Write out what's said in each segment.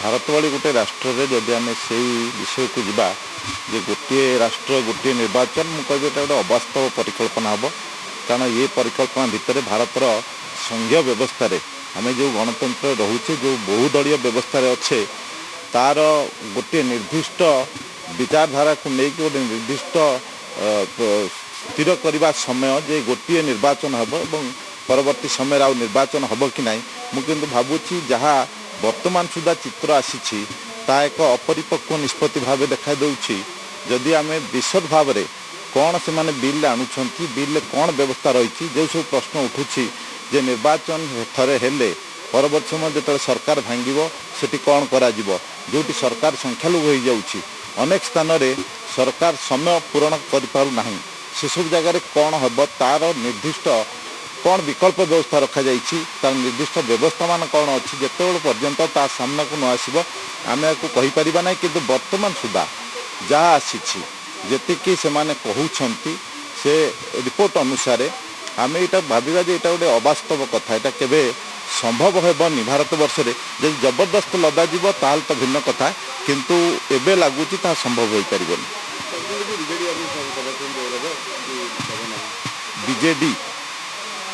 भारत भली गोटे राष्ट्र रे जदि आम से विषय को जीवा जे गोटे राष्ट्र गोटे निर्वाचन मुझे कहबी एटा गोटे अवास्तव परिकल्पना हम कारण ये परिकल्पना भितर भारतर संघीय व्यवस्था आम जो गणतंत्र रोचे जो बहुदलीय व्यवस्था अच्छे तार गोटे निर्दिष्ट विचारधारा को लेकिन गोटे निर्दिष्ट स्थिर करने समय जे गोटे निर्वाचन हम और परवर्ती समय आउ निर्वाचन हम कि ना मुझे भावुची जहाँ वर्तमान सुधा चित्र आसी एक अपरिपक्व निष्पत्ति भाव देखा दूची जदि आम विशद भाव में कौन से माने बिल आणुंट बिल कौन व्यवस्था रही जो सब प्रश्न उठुची जे निर्वाचन थरे हेले परवर्त समय जो सरकार भांगिब सेठी कौन करा जो सरकार संख्यालघु हो जाऊँगी अनेक स्थान रे सरकार समय पूरण कर पारना से सब जगह कौन हम तार निर्दिष्ट कौन विकल्प व्यवस्था रखा जाइए तार निर्दिष्ट व्यवस्था मान कौन अच्छी जिते पर्यंत ता सामना को न आसब आम या कहीपर ना कि वर्तमान सुधा जहाँ आसी जी से माने कहते से रिपोर्ट अनुसार आम यहाँ भाविया ये गोटे अवास्तव कथा यहाँ केवे संभव हेबनी भारत वर्ष में जब जबरदस्त लदा जीव ताल तो भिन्न कथा किंतु एबे लगुच संभव हो पार बीजेडी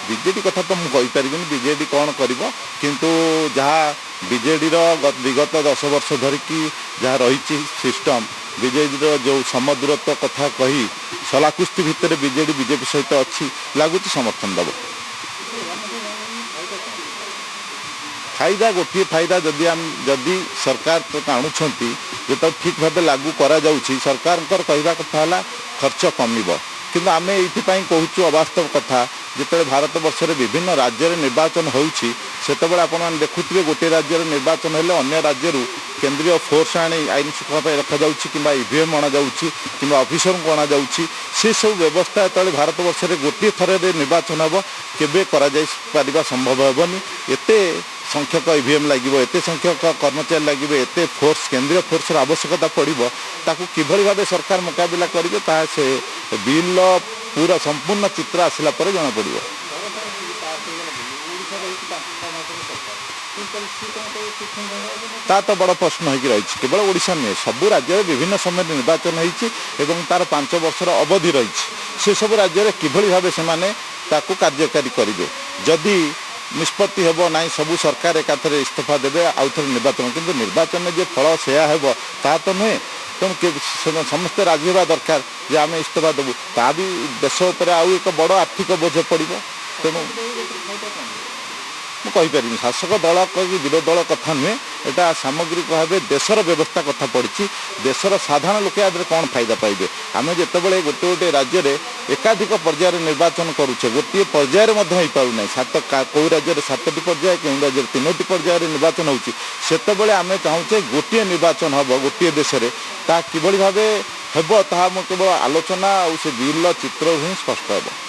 बीजेडी कथा तो मुझे कहीपर बीजेडी कौन कर किंतु जहाँ बीजेडी विगत 10 वर्ष धरिकी जहाँ रही सिस्टम बीजेडी जो समदूरत्व कथा कही सलाकुस्ती भितर बीजेडी बीजेपी सहित अच्छी लगुच समर्थन दब फायदा गोटे फायदा जदि सरकार तो आणुंट जो ठीक भाव लागू करा जाउछि सरकार कहवा कथा है खर्च कमिब किंतु आम ये कहूँ अवास्तव कथा जिते भारत वर्ष में विभिन्न राज्य निर्वाचन होती आप देखुए गोटे राज्य निर्वाचन हेले अन्य राज्य केंद्रीय फोर्स आनी आईन श्रृंखला रखा जाउछि किंबा ईवीएम अणा जाउछि किंबा ऑफिसर को अणा जाउछि से सब व्यवस्था जो भारत वर्ष में गोटे थर निर्वाचन हम केबे करा जाई पारिबा संभव हेबनी एते संख्यक ईवीएम लगे एत संख्यक कर्मचारी लगे एत फोर्स केंद्रीय फोर्स आवश्यकता पड़ो ताकू किभली भाव सरकार मुकाबला करेंगे से बिल पूरा संपूर्ण चित्र आसला पर जना पड़ो ता तो बड़ प्रश्न हो रही केवल ओडिशा नुहे सबू राज्य विभिन्न समय निर्वाचन होती तार 5 वर्षर अवधि रही से सब राज्य किभली भाव से कार्यकारी करेंगे जदि निष्पत्ति हेब ना सबू सरकार एकाथर इस्तीफा देवे आउ थे निर्वाचन किंतु निर्वाचन में जो फल सेया हेब ता तो नुहे तेणु समस्ते राजी होगा दरकार जे आम इस्तीफा देवु ता भी देश उपर आउ एक बड़ आर्थिक बोझ पड़ो तेणु मुझे शासक दल कि विरोधी दल कथा नुहे यहाँ सामग्रिक भाव देशर व्यवस्था कथा पड़ी देशर साधारण लोक या कौन फायदा पाइबे आम जिते बड़े गोटे गोटे राज्य में एकाधिक पर्यायर निर्वाचन करुचे गोटे पर्यायर हो पार ना 7 कौ राज्य 7टी पर्याय कौन राज्य 3टी पर्यायर निर्वाचन होते आम चाहूचे गोटे निर्वाचन हम गोटे देश में ता कि भाव हम केवल आलोचना और से बिल चित्र ही स्पष्ट हे।